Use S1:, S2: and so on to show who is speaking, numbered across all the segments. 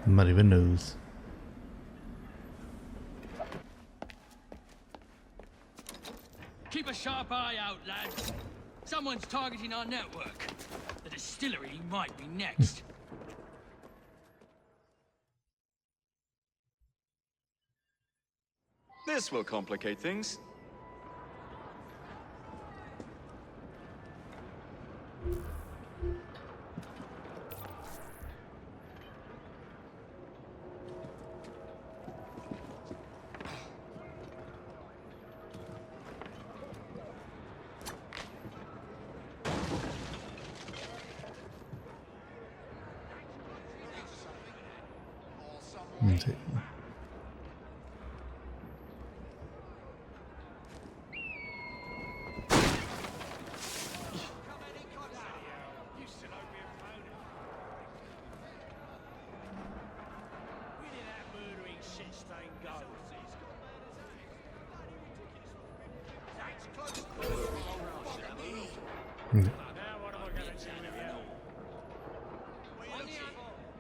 S1: Muddy windows.
S2: Keep a sharp eye out, lads. Someone's targeting our network. The distillery might be next.
S3: This will complicate things.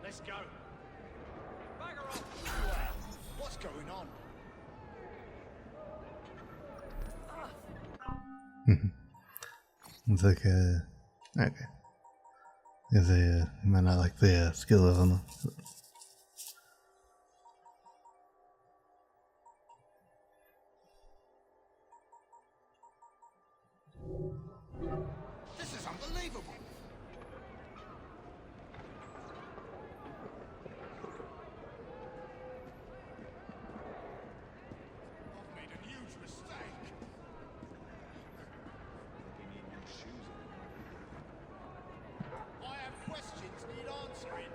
S4: Let's go. Bagger off. What's going on?
S1: It's like a okay. Is a I might not like the skill of them.
S4: This is unbelievable. I've made a huge mistake. I have questions need answering.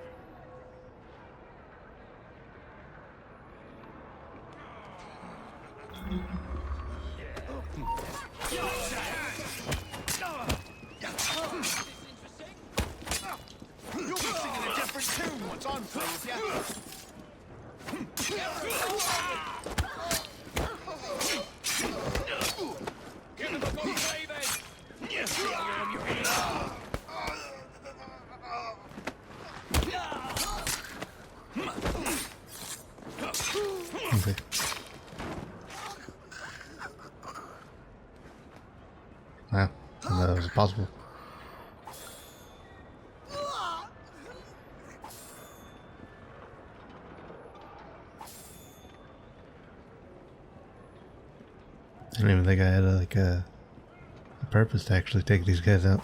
S4: You'll be singing a different tune once I'm through with you.
S2: Give him a good baby! Yes,
S1: Okay. Wow, I didn't know that was possible. I didn't even think I had a purpose to actually take these guys out.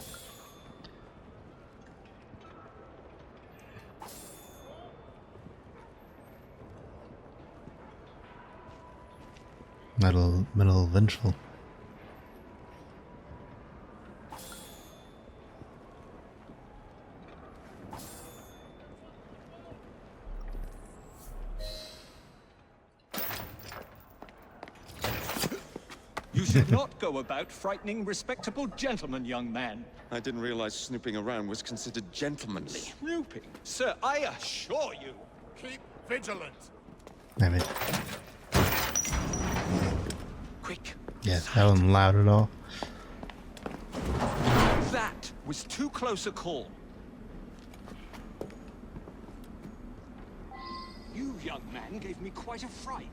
S1: Metal vengeful.
S5: You should not go about frightening respectable gentlemen, young man.
S3: I didn't realize snooping around was considered gentlemanly.
S5: Snooping? Sir, I assure you.
S4: Keep vigilant.
S1: Damn it.
S5: Quick.
S1: Yeah, that wasn't loud at all.
S5: That was too close a call. You, young man, gave me quite a fright.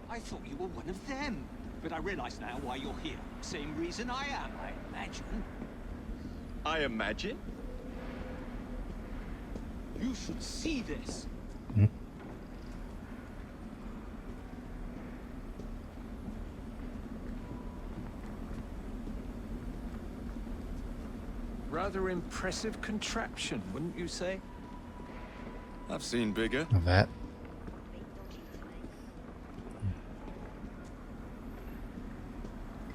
S5: I thought you were one of them. But I realize now why you're here. Same reason I am, I imagine.
S3: I imagine?
S5: You should see this. Rather impressive contraption, wouldn't you say?
S3: I've seen bigger.
S1: That.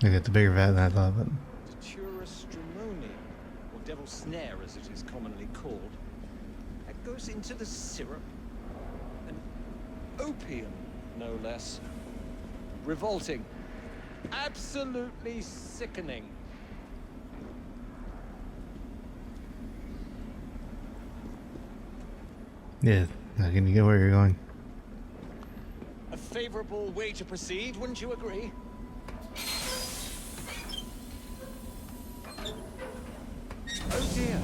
S1: I got the bigger vat than I thought, but
S5: Datura stramoni, or devil's snare as it is commonly called. That goes into the syrup. And opium, no less. Revolting. Absolutely sickening.
S1: Yeah, now can you get where you're going?
S5: A favorable way to proceed, wouldn't you agree? Oh dear.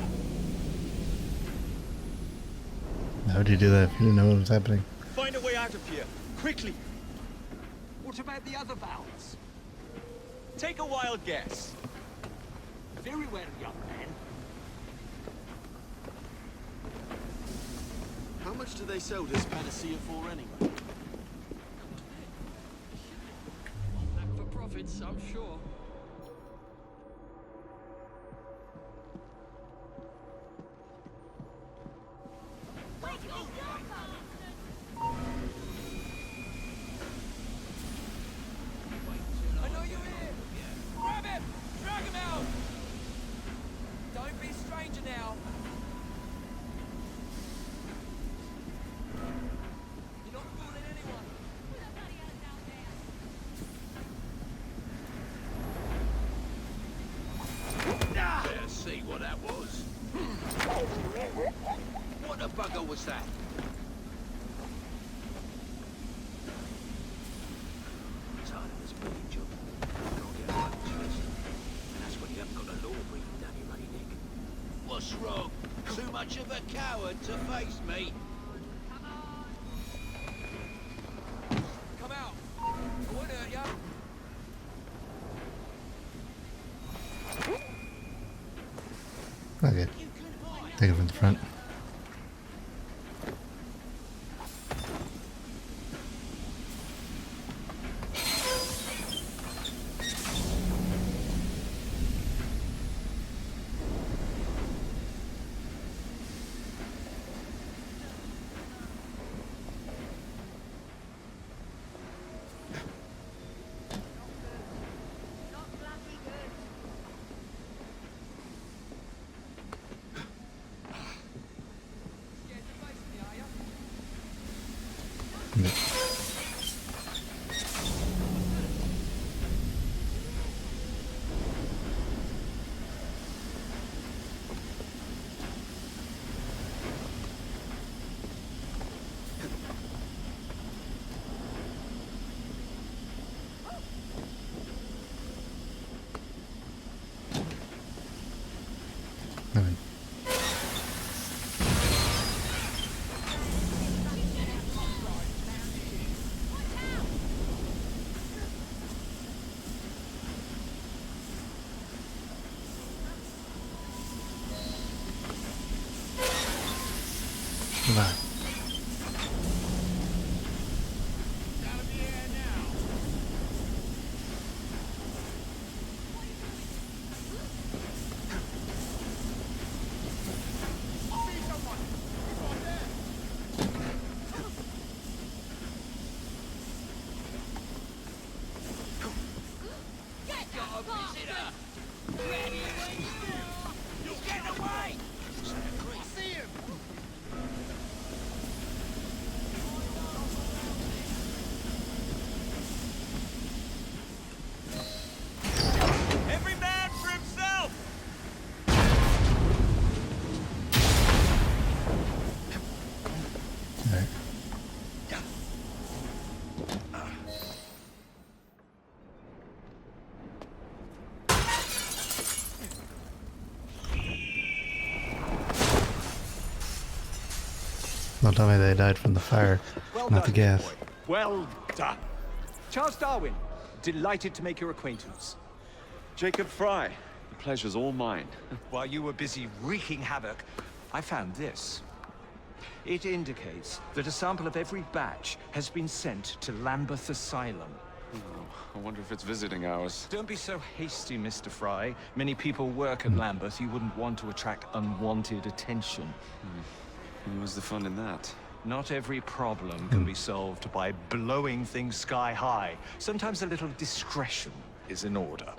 S1: How would you do that if you didn't know what was happening?
S5: Find a way out of here, quickly. What about the other valves? Take a wild guess. Very well, young man.
S6: How much do they sell this panacea for anyway?
S2: For profits, I'm sure.
S7: I know you're here! Grab him! Drag him out! Don't be a stranger now! You're not fooling anyone!
S8: Better see what that was. What the bugger was that? It's hard as a bloody job. Can't get out of this. And that's when you haven't got a law breathing down your bloody neck. What's wrong? Too much of a coward to face me.
S7: Come out! I won't hurt ya!
S1: Okay. Take it from the front.
S7: Scared to face me, are ya?
S1: Yeah. I mean, come on.
S8: Got a visitor! Ready when you are! He's getting away! I see him!
S5: Every man for himself!
S1: Alright. Don't tell me they died from the fire,
S5: Well
S1: not the
S5: done,
S1: gas.
S5: boy. Well done. Charles Darwin, delighted to make your acquaintance.
S3: Jacob Fry, the pleasure's all mine.
S5: While you were busy wreaking havoc, I found this. It indicates that a sample of every batch has been sent to Lambeth Asylum.
S3: I wonder if it's visiting hours.
S5: Don't be so hasty, Mr. Fry. Many people work at Lambeth. You wouldn't want to attract unwanted attention.
S3: And where's the fun in that?
S5: Not every problem can be solved by blowing things sky high. Sometimes a little discretion is in order.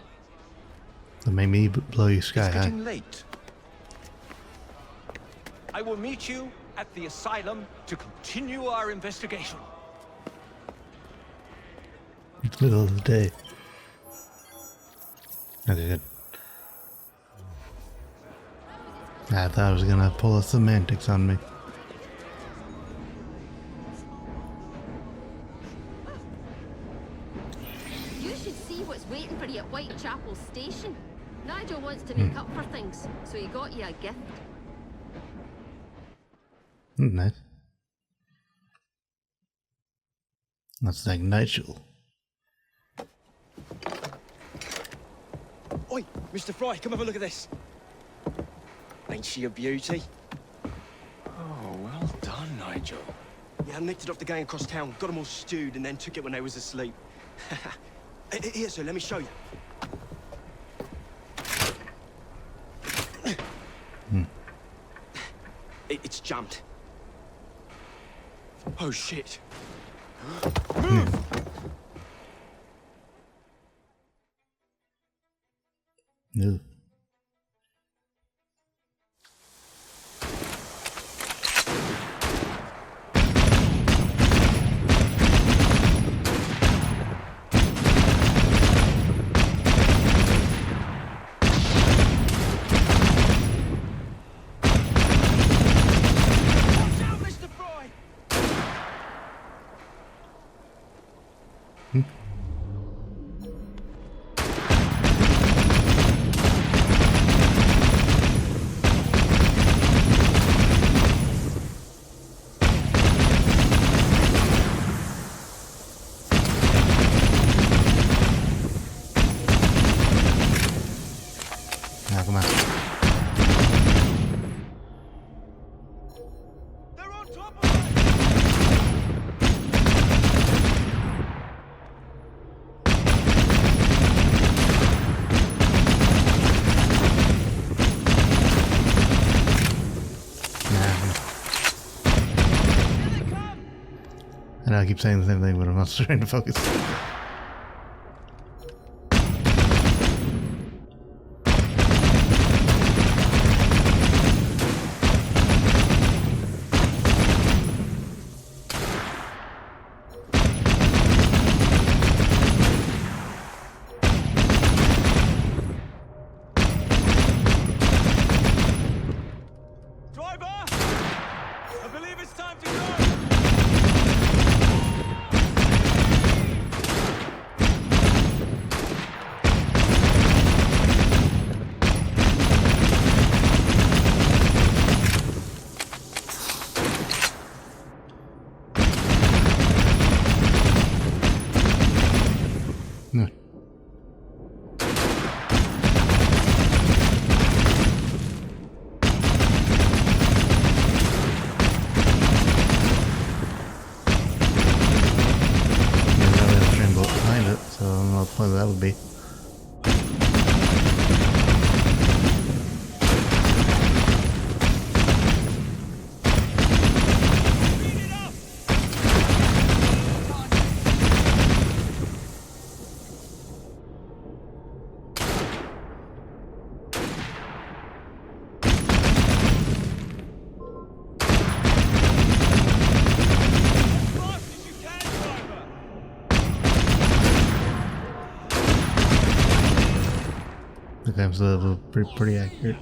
S1: So make me blow you sky
S5: It's
S1: high.
S5: getting late. I will meet you at the asylum to continue our investigation.
S1: It's middle of the day. Okay, good. I thought I was gonna pull a semantics on me.
S9: station. Nigel wants to make up for things, so he got you a gift.
S1: Nice. That's like Nigel.
S7: Oi, Mr. Fry, come have a look at this. Ain't she a beauty?
S3: Oh, well done, Nigel.
S7: Yeah, I nicked it off the gang across town, got them all stewed, and then took it when they was asleep. Here, sir, let me show you. It's jammed. Oh, shit.
S1: No.
S7: Watch out, Mr. Fry!
S1: Now come on.
S7: They're on top of us!
S1: Nah.
S7: Here they come!
S1: I know I keep saying the same thing, but I'm not trying to focus.
S7: Driver! I believe it's time to go!
S1: No. Behind it, so I don't know what the point of that would be.
S7: Speed it up! As fast as you can, driver!
S1: The game's pretty accurate.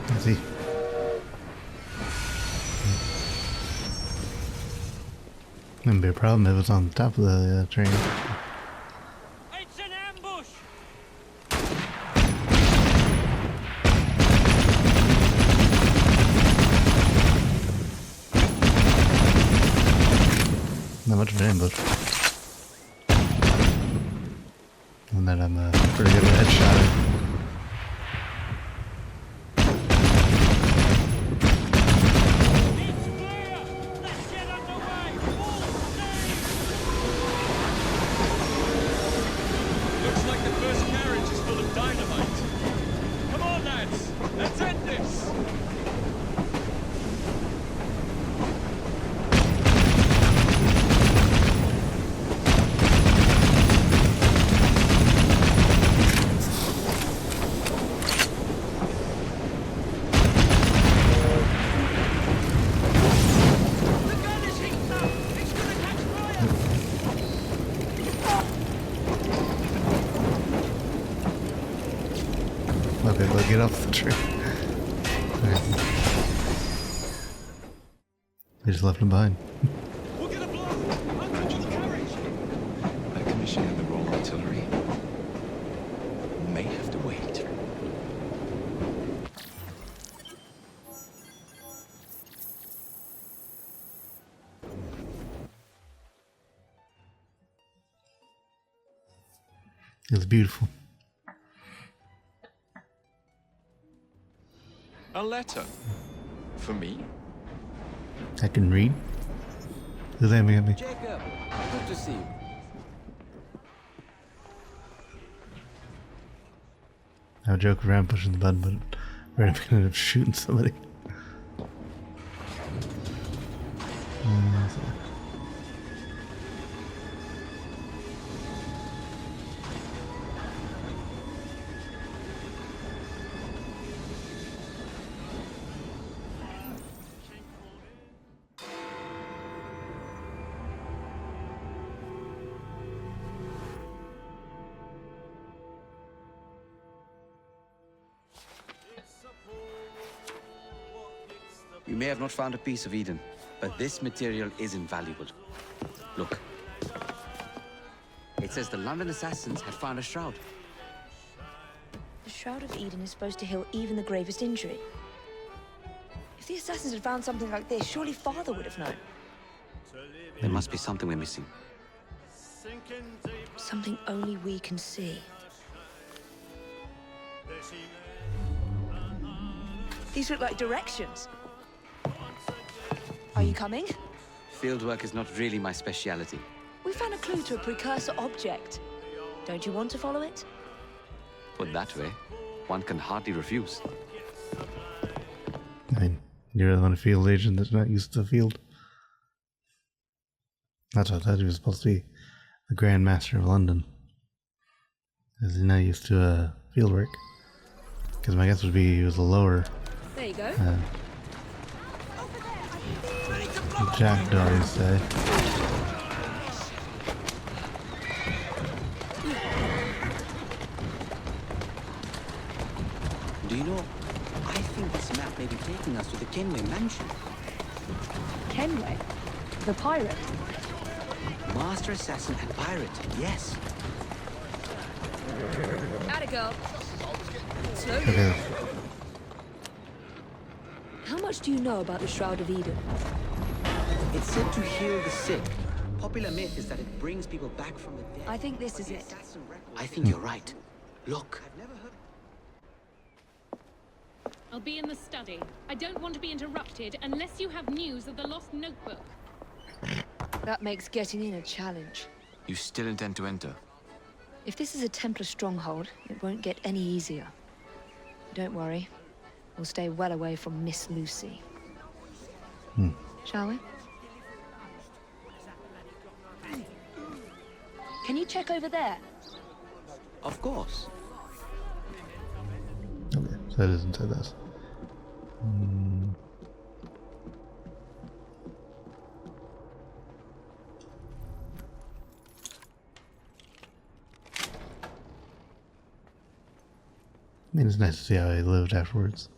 S1: Let's see. Wouldn't be a problem if it was on top of the train.
S7: It's an ambush!
S1: Not much of an ambush. And then I'm pretty good at headshotting.
S7: It's clear! Let's get
S1: Okay, well, get off the tree. Right. They just left him behind.
S5: We're gonna blow! Uncle to the carriage!
S3: A commission in the Royal Artillery may have to wait.
S1: It was beautiful.
S3: A letter for me.
S1: I can read. Who's aiming at me?
S8: Jacob, good to see you.
S1: I would joke around pushing the button, but we're gonna end up shooting somebody.
S10: You may have not found a piece of Eden, but this material is invaluable. Look. It says the London assassins had found a shroud.
S11: The Shroud of Eden is supposed to heal even the gravest injury. If the assassins had found something like this, surely Father would have known.
S10: There must be something we're missing.
S11: Something only we can see. These look like directions. Are you coming?
S10: Fieldwork is not really my speciality.
S11: We found a clue to a precursor object. Don't you want to follow it?
S10: Put that way, one can hardly refuse.
S1: I mean, you're the one a field agent that's not used to the field. That's what I thought he was supposed to be, the Grand Master of London. Because he's not used to field work. Because my guess would be he was a lower
S11: There you go.
S1: jackdaw, you say.
S10: Do you know, I think this map may be taking us to the Kenway mansion.
S11: Kenway? The pirate?
S10: Master assassin and pirate, yes.
S11: Atta girl. Slowly.
S1: Okay.
S11: How much do you know about the Shroud of Eden?
S10: It's said to heal the sick. Popular myth is that it brings people back from the dead.
S11: I think this is it.
S10: I think you're right. Look.
S12: I'll be in the study. I don't want to be interrupted unless you have news of the lost notebook.
S11: That makes getting in a challenge.
S3: You still intend to enter?
S11: If this is a Templar stronghold, it won't get any easier. Don't worry. We'll stay well away from Miss Lucy. Shall we? Can you check over there?
S10: Of course.
S1: Okay, so that isn't so this. I mean, it's nice to see how he lived afterwards.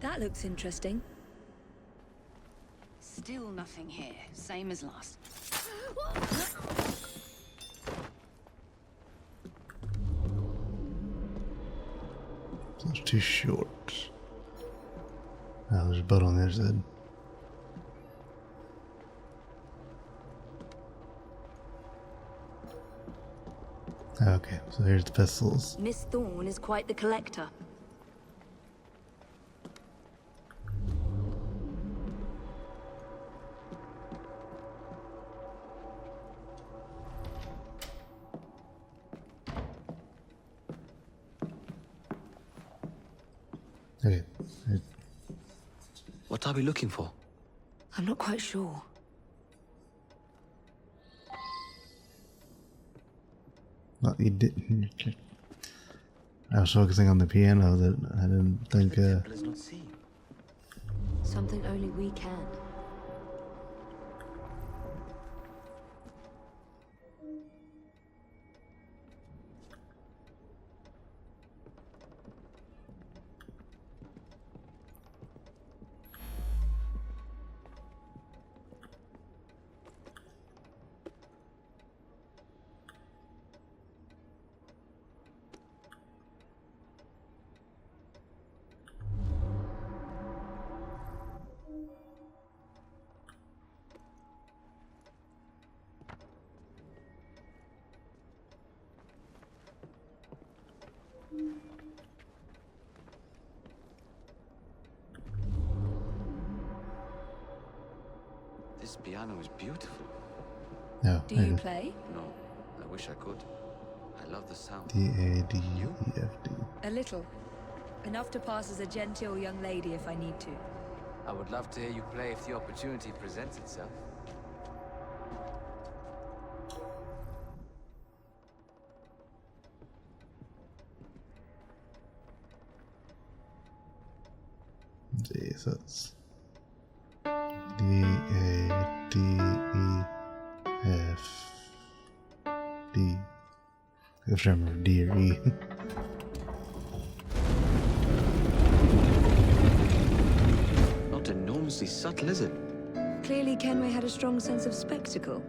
S11: That looks interesting.
S13: Still nothing here. Same as last.
S1: It's too short. Oh, there's a boat on the other side. Okay, so here's the pistols.
S11: Miss Thorne is quite the collector.
S1: Okay.
S10: What are we looking for?
S11: I'm not quite sure.
S1: Well, you didn't. I was focusing on the piano that I didn't think.
S11: Something only we can.
S10: This piano is beautiful.
S1: No.
S11: Do you play?
S10: No, I wish I could. I love the sound.
S1: D-A-D-E-F-D.
S11: A little. Enough to pass as a genteel young lady if I need to.
S10: I would love to hear you play if the opportunity presents itself.
S1: Jesus. D-A-D-E-F-D. I have to remember D or E.
S10: Not enormously subtle, is it?
S11: Clearly Kenway had a strong sense of spectacle.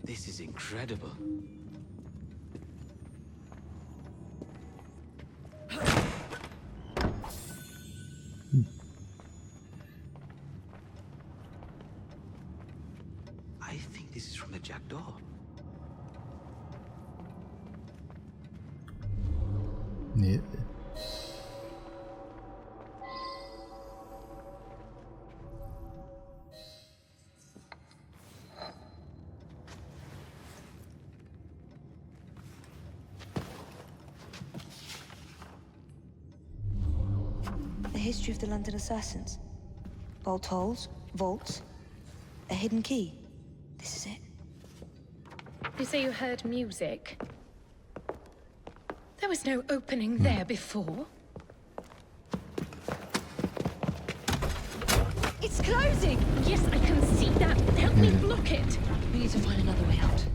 S10: This is incredible. I think this is from the jackdaw.
S1: Yeah.
S11: The history of the London assassins. Bolt holes, vaults, a hidden key. This is it.
S12: You say you heard music. There was no opening there before.
S11: It's closing!
S12: Yes, I can see that. Help me block it.
S11: We need to find another way out.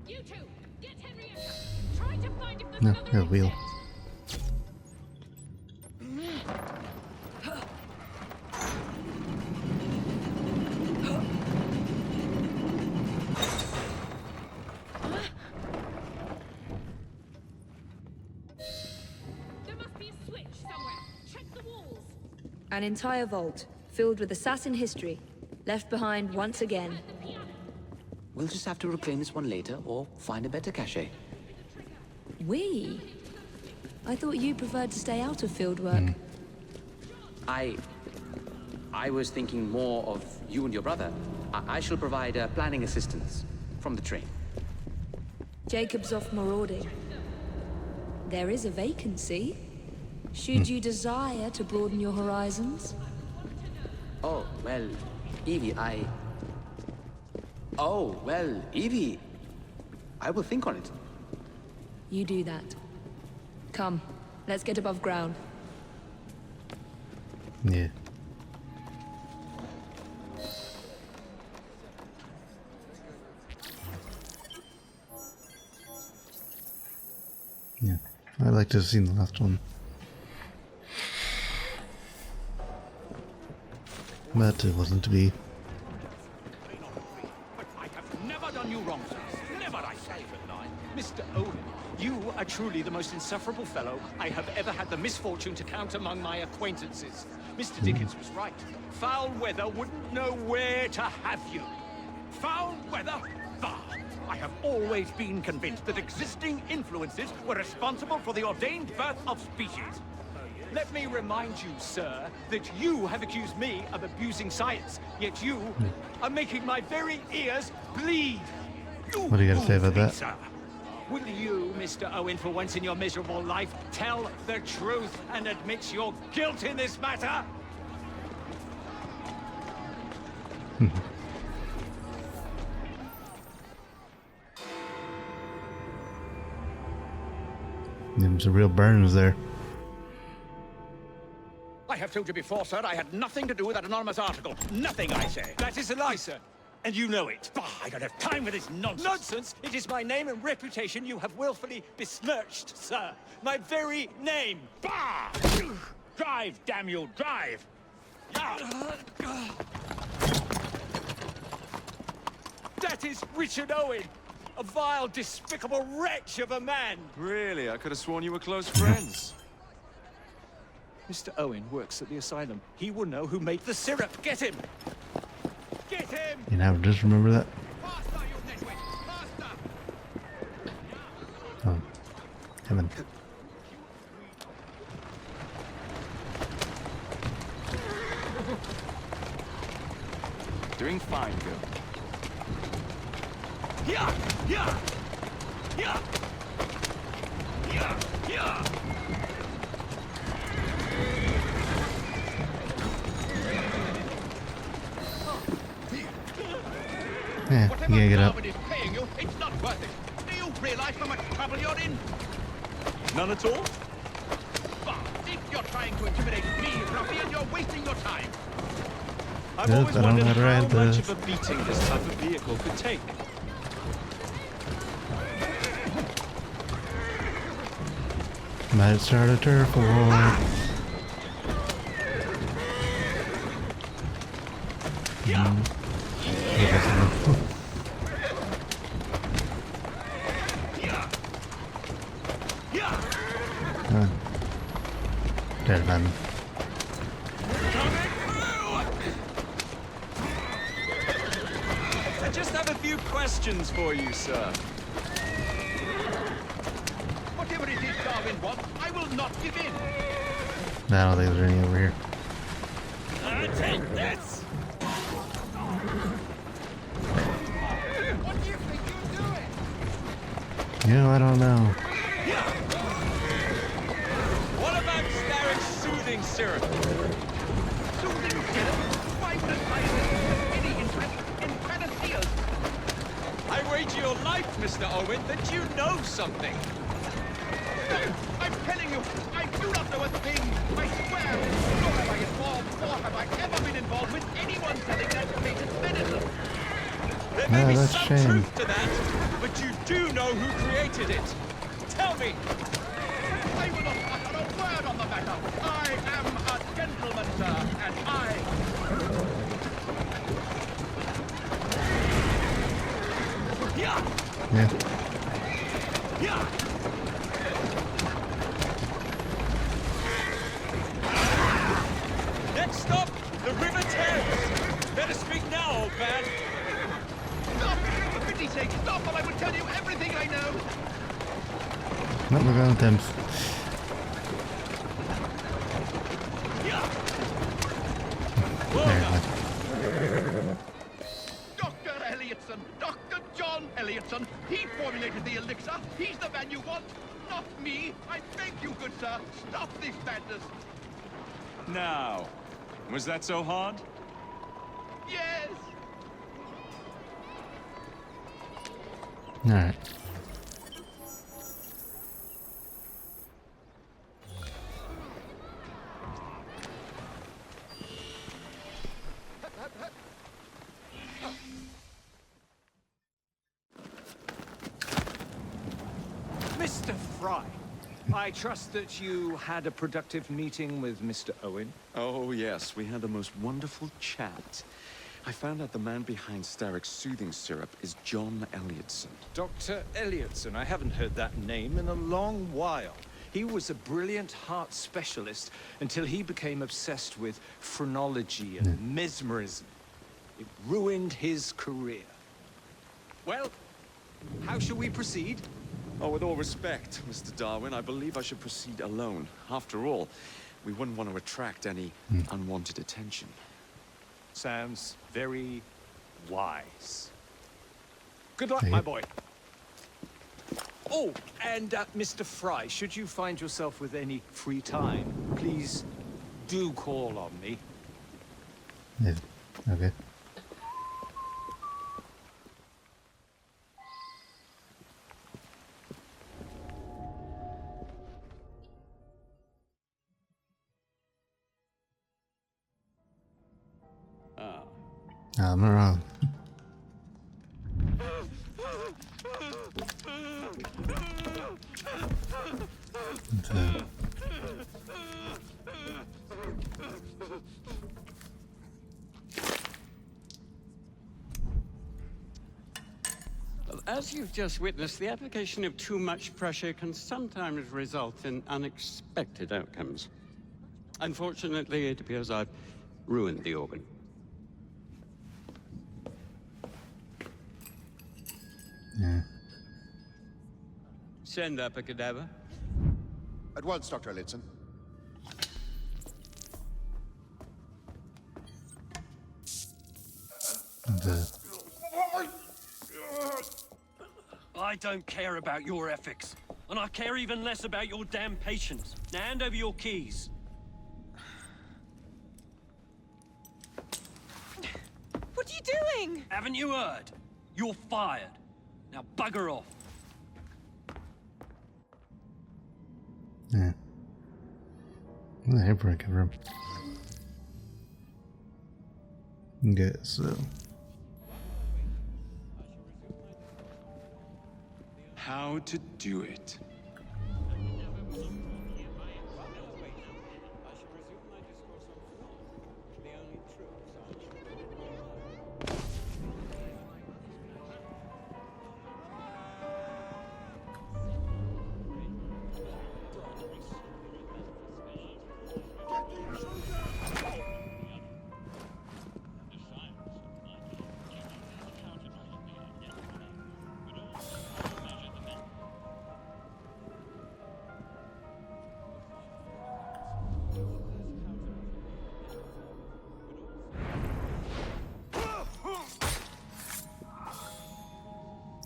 S12: You two, get Henrietta. Try to find if there's
S1: No,
S12: another
S1: a wheel.
S12: exit. There must be a switch somewhere. Check the walls.
S11: An entire vault, filled with assassin history, left behind once again.
S10: We'll just have to reclaim this one later, or find a better cache.
S11: We? I thought you preferred to stay out of field work.
S10: I was thinking more of you and your brother. I shall provide planning assistance from the train.
S11: Jacob's off marauding. There is a vacancy. Should you desire to broaden your horizons?
S10: Oh, well, Evie, Oh, well, Evie, I will think on it.
S11: You do that. Come, let's get above ground.
S1: Yeah. Yeah. I'd like to have seen the last one. But it wasn't to be.
S14: But I have never done you wrong, sir. Never, I say. Mr. Owen, you are truly the most insufferable fellow I have ever had the misfortune to count among my acquaintances. Mr. Dickens was right. Foul weather wouldn't know where to have you. Foul weather Bah! I have always been convinced that existing influences were responsible for the ordained birth of species. Let me remind you, sir, that you have accused me of abusing science, yet you are making my very ears bleed.
S1: What do you got to say about that?
S14: Sir. Will you, Mr. Owen, for once in your miserable life, tell the truth and admit your guilt in this matter?
S1: Them some real burns there.
S14: I have told you before, sir, I had nothing to do with that anonymous article. Nothing, I say. That is a lie, sir. And you know it. Bah, I don't have time for this nonsense. Nonsense? It is my name and reputation you have willfully besmirched, sir. My very name. Bah! Drive, damn you, drive! That is Richard Owen, a vile, despicable wretch of a man.
S3: Really? I could have sworn you were close friends.
S14: Mr. Owen works at the asylum. He will know who made the syrup. Get him! Get him!
S1: You know, just remember that.
S14: Faster, you nitwit! Faster!
S1: Oh, heaven.
S3: Doing fine, girl.
S14: Yeah! Yeah! Yeah! Yeah! Yeah!
S1: Yeah, you gotta get up.
S8: Is paying you, it's not worth it. Do you realize how much trouble you're in?
S3: None at all?
S8: Bah, if you're trying to intimidate me, ruffian, you're wasting your time.
S3: I've
S1: Yes,
S3: always
S1: I don't
S3: wondered
S1: know how to
S3: how
S1: ride
S3: much
S1: this.
S3: of a beating this type of vehicle could take.
S1: Might start a turf war. Dead man.
S3: I just have a few questions for you, sir.
S8: Whatever it is Darwin wants, I will not give in.
S1: I don't think there's any over here.
S14: Take this!
S8: What do you think you're doing?
S1: You know, I don't know.
S14: What about Starrick's soothing syrup?
S8: Soothing syrup? Why would I have any interest in panaceas?
S14: I wager your life, Mr. Owen, that you know something.
S8: No, I'm telling you, I do not know a thing. I swear, nor have I informed, nor have I ever been involved with anyone selling that patent medicine.
S14: There may
S1: No,
S14: be
S1: that's
S14: some
S1: shame.
S14: truth to that, but you do know who created it. Tell me.
S8: I will not utter a word on the matter. I am a gentleman, sir, and I...
S1: Yeah.
S14: Next stop, the River Thames. Better speak now, old man.
S8: Stop! For pity's sake, stop, or I will tell you everything I know.
S1: No, we're going to Thames. There,
S8: Dr. Elliotson, Dr. John Elliotson. He formulated the elixir. He's the man you want, not me. I beg you, good sir, stop this madness.
S3: Now, was that so hard?
S8: Yes.
S1: all right.
S14: Mr. Fry, I trust that you had a productive meeting with Mr. Owen.
S3: Oh, yes. We had the most wonderful chat. I found out the man behind Starrick's soothing syrup is John Elliotson.
S5: Dr. Elliotson, I haven't heard that name in a long while. He was a brilliant heart specialist until he became obsessed with phrenology and mesmerism. It ruined his career. Well, how shall we proceed?
S3: Oh, with all respect, Mr. Darwin, I believe I should proceed alone. After all, we wouldn't want to attract any unwanted attention.
S5: Sounds very wise. Good luck,
S1: Hey.
S5: my boy. Oh, and Mr. Fry, should you find yourself with any free time, please do call on me.
S1: Yeah. Okay. I'm not wrong.
S15: As you've just witnessed, the application of too much pressure can sometimes result in unexpected outcomes. Unfortunately, it appears I've ruined the organ.
S1: Yeah.
S15: Send up a cadaver.
S4: At once, Dr. Elliotson.
S16: I don't care about your ethics, and I care even less about your damn patience. Now hand over your keys.
S17: What are you doing?
S16: Haven't you heard? You're fired. Now bugger off.
S1: Yeah. Where the hamper come from? Okay, so
S3: How to do it.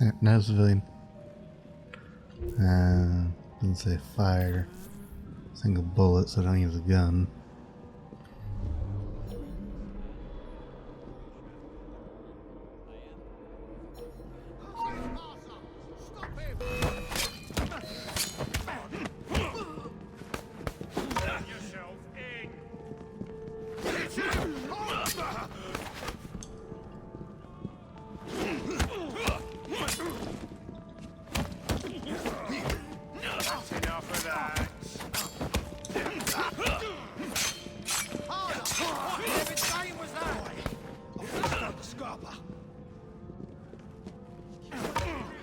S1: yeah, no civilian. Doesn't say fire. Single bullet, so don't use a gun.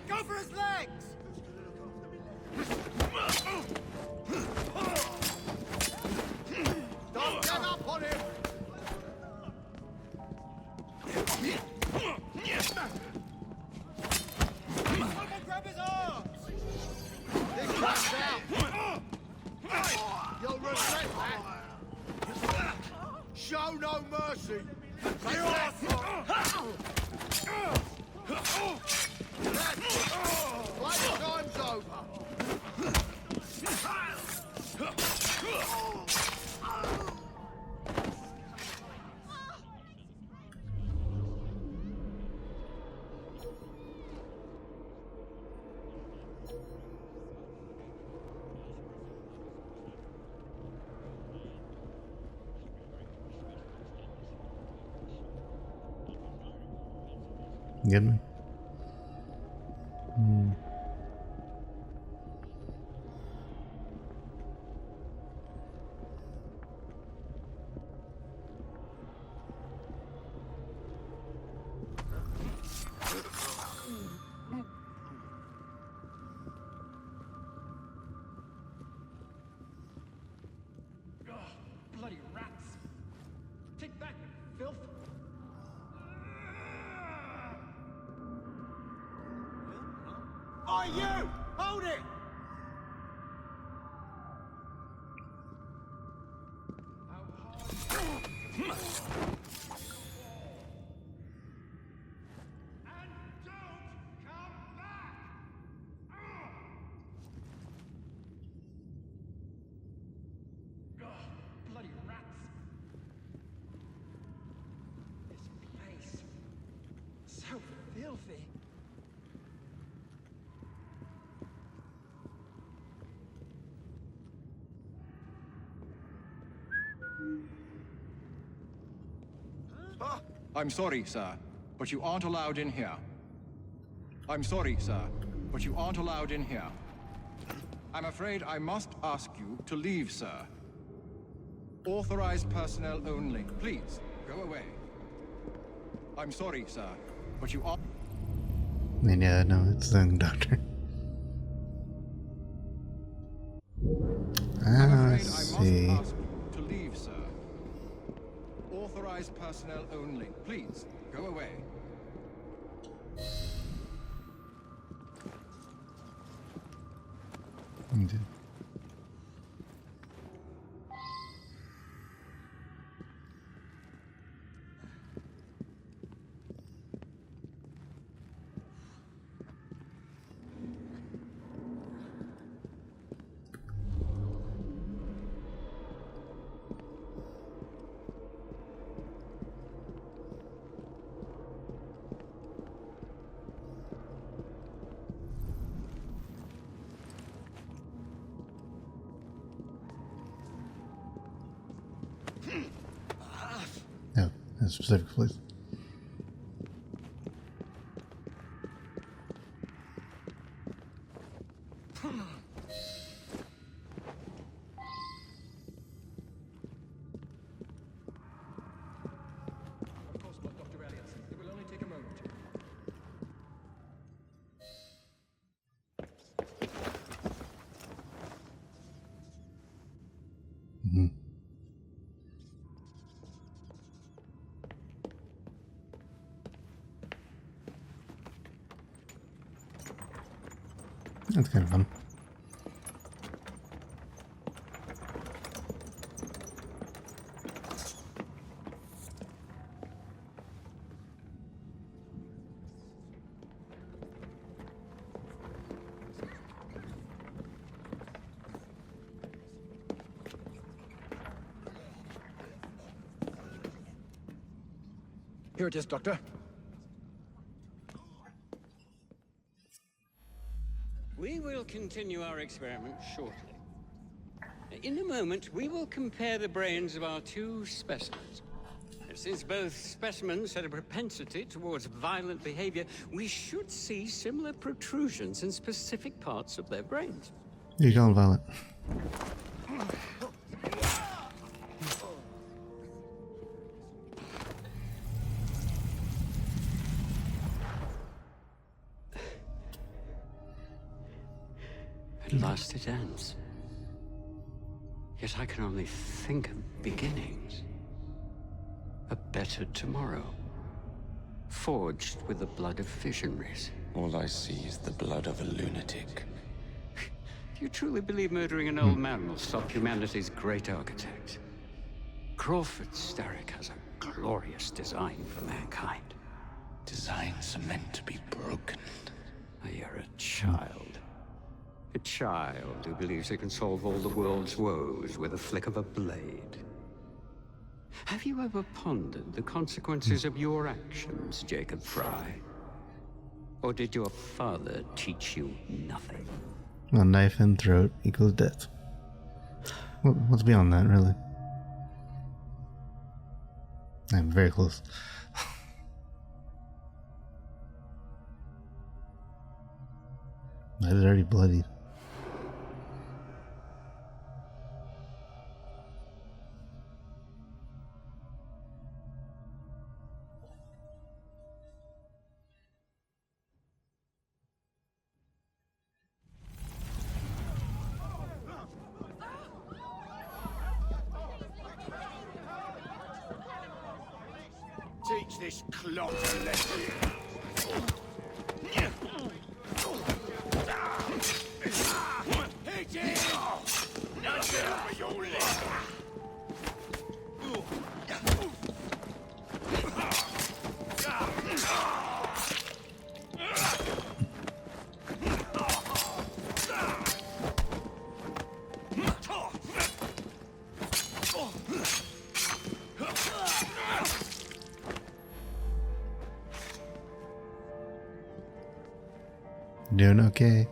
S4: Go for his legs! Don't get up on him! Someone grab his arms! This guy's out! You'll regret that! Show no mercy! Take that! Playtime's over!
S1: Get me?
S16: Bloody rats. Take that, you filth.
S4: Oi, you! Hold it!
S5: Bloody rats! This place. So filthy.
S18: I'm sorry, sir, but you aren't allowed in here. I'm sorry, sir, but you aren't allowed in here. I'm afraid I must ask you to leave, sir. Authorized personnel only. Please, go away. I'm sorry, sir, but you are...
S1: Yeah, no, it's the doctor.
S18: I
S1: see.
S18: must ask you to leave, sir. Authorized personnel only. Please, go away.
S1: Indeed. No, a specific place.
S18: Of course not, Dr. Elliot. It will only take a moment.
S1: Mm-hmm. That's kind of fun.
S18: Here it is, Doctor.
S15: We will continue our experiment shortly. In a moment, we will compare the brains of our two specimens. Since both specimens had a propensity towards violent behavior, we should see similar protrusions in specific parts of their brains.
S1: You call him violent.
S15: At last it ends. Yet I can only think of beginnings. A better tomorrow. Forged with the blood of visionaries.
S3: All I see is the blood of a lunatic.
S15: Do you truly believe murdering an old man will stop humanity's great architect? Crawford Starrick has a glorious design for mankind.
S3: Designs are meant to be broken.
S15: You're a child. A child who believes it can solve all the world's woes with a flick of a blade. Have you ever pondered the consequences of your actions, Jacob Fry? Or did your father teach you nothing?
S1: A knife in throat equals death. What's beyond that, really? I'm very close. That is already bloodied.
S4: Teach this clot a lesson.
S1: Doing okay.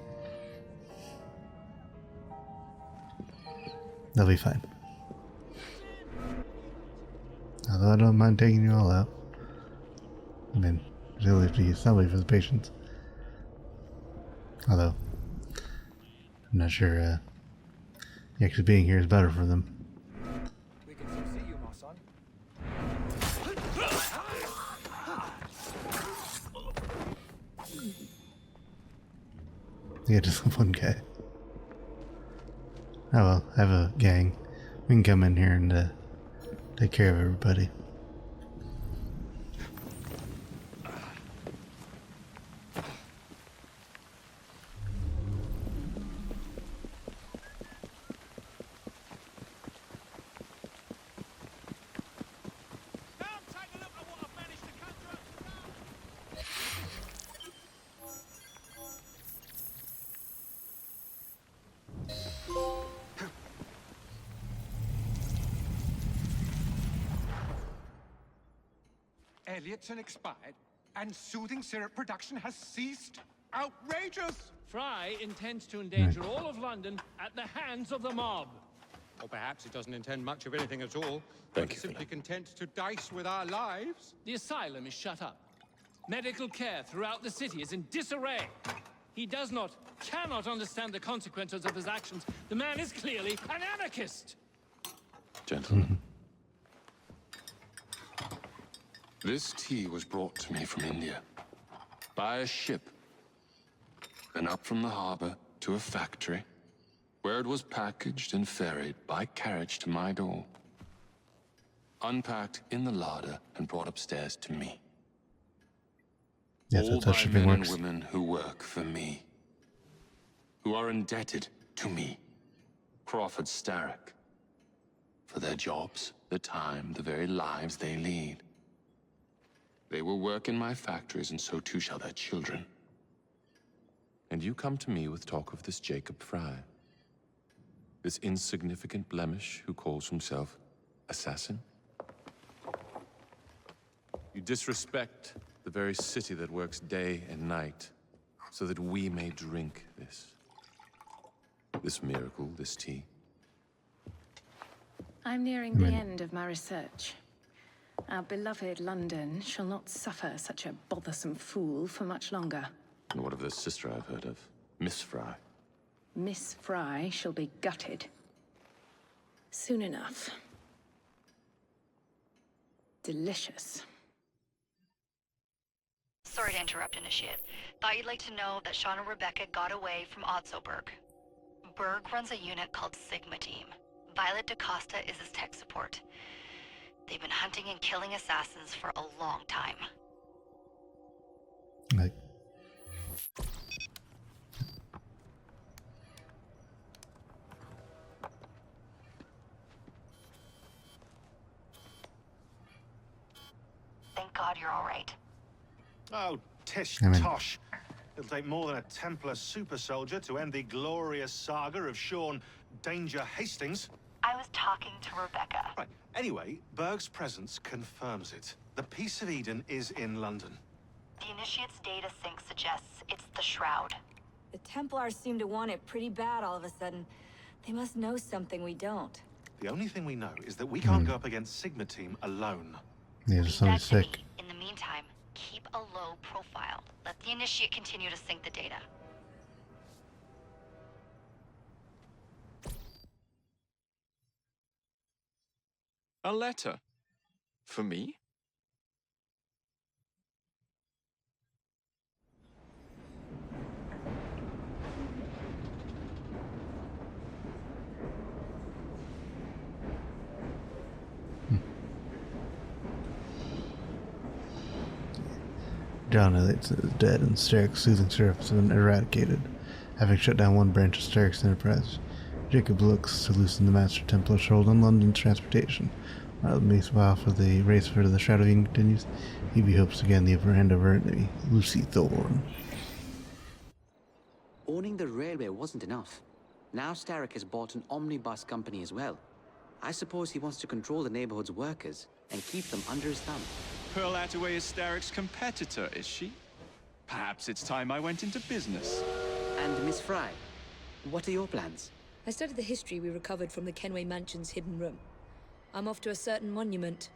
S1: They'll be fine. Although I don't mind taking you all out. I mean, really have to use somebody for the patients. Although, I'm not sure actually being here is better for them.
S18: We can still see you, my son.
S1: Yeah, just one guy. Oh well, I have a gang. We can come in here and take care of everybody.
S18: Elliotson expired, and soothing syrup production has ceased? Outrageous!
S2: Fry intends to endanger all of London at the hands of the mob.
S18: Or perhaps he doesn't intend much of anything at all.
S3: Thank
S18: but
S3: you,
S18: simply content to dice with our lives.
S2: The asylum is shut up. Medical care throughout the city is in disarray. He cannot understand the consequences of his actions. The man is clearly an anarchist.
S3: Gentlemen. This tea was brought to me from India. By a ship. Then up from the harbor to a factory, where it was packaged and ferried by carriage to my door. Unpacked in the larder and brought upstairs to me.
S1: Yeah,
S3: all
S1: that's how
S3: by
S1: shipping
S3: men
S1: works.
S3: and women who work for me. Who are indebted to me. Crawford Starrick. For their jobs, the time, the very lives they lead. They will work in my factories, and so too shall their children. And you come to me with talk of this Jacob Fry. This insignificant blemish who calls himself assassin? You disrespect the very city that works day and night, so that we may drink this miracle, this tea.
S13: I'm nearing the end of my research. Our beloved London shall not suffer such a bothersome fool for much longer.
S3: And what of this sister I've heard of, Miss Fry?
S13: Miss Fry shall be gutted. Soon enough. Delicious.
S19: Sorry to interrupt, Initiate. Thought you'd like to know that Sean and Rebecca got away from Otzoberg. Berg runs a unit called Sigma Team. Violet DaCosta is his tech support. They've been hunting and killing assassins for a long time.
S1: Like,
S19: Thank God you're all right.
S6: Oh, tish
S1: I mean-
S6: tosh. It'll take more than a Templar super soldier to end the glorious saga of Sean Danger Hastings.
S19: I was talking to Rebecca.
S6: Right. Anyway, Berg's presence confirms it. The Peace of Eden is in London.
S19: The Initiate's data sync suggests it's the Shroud.
S20: The Templars seem to want it pretty bad all of a sudden. They must know something we don't.
S6: The only thing we know is that we can't go up against Sigma Team alone.
S1: yeah, just somebody's sick.
S19: In the meantime, keep a low profile. Let the Initiate continue to sync the data.
S3: A letter? For me?
S1: John Elliott is dead, and Starrick's soothing syrup has been eradicated, having shut down one branch of Starrick's enterprise. Jacob looks to loosen the Master Templar's hold on London's transportation. While the race for the Shadowing continues, Evie hopes to gain the upper hand of her enemy, Lucy Thorne.
S10: Owning the railway wasn't enough. Now Starrick has bought an omnibus company as well. I suppose he wants to control the neighborhood's workers and keep them under his thumb.
S21: Pearl Attaway is Starrick's competitor, is she? Perhaps it's time I went into business.
S10: And Miss Fry, what are your plans?
S11: I studied the history we recovered from the Kenway Mansion's hidden room. I'm off to a certain monument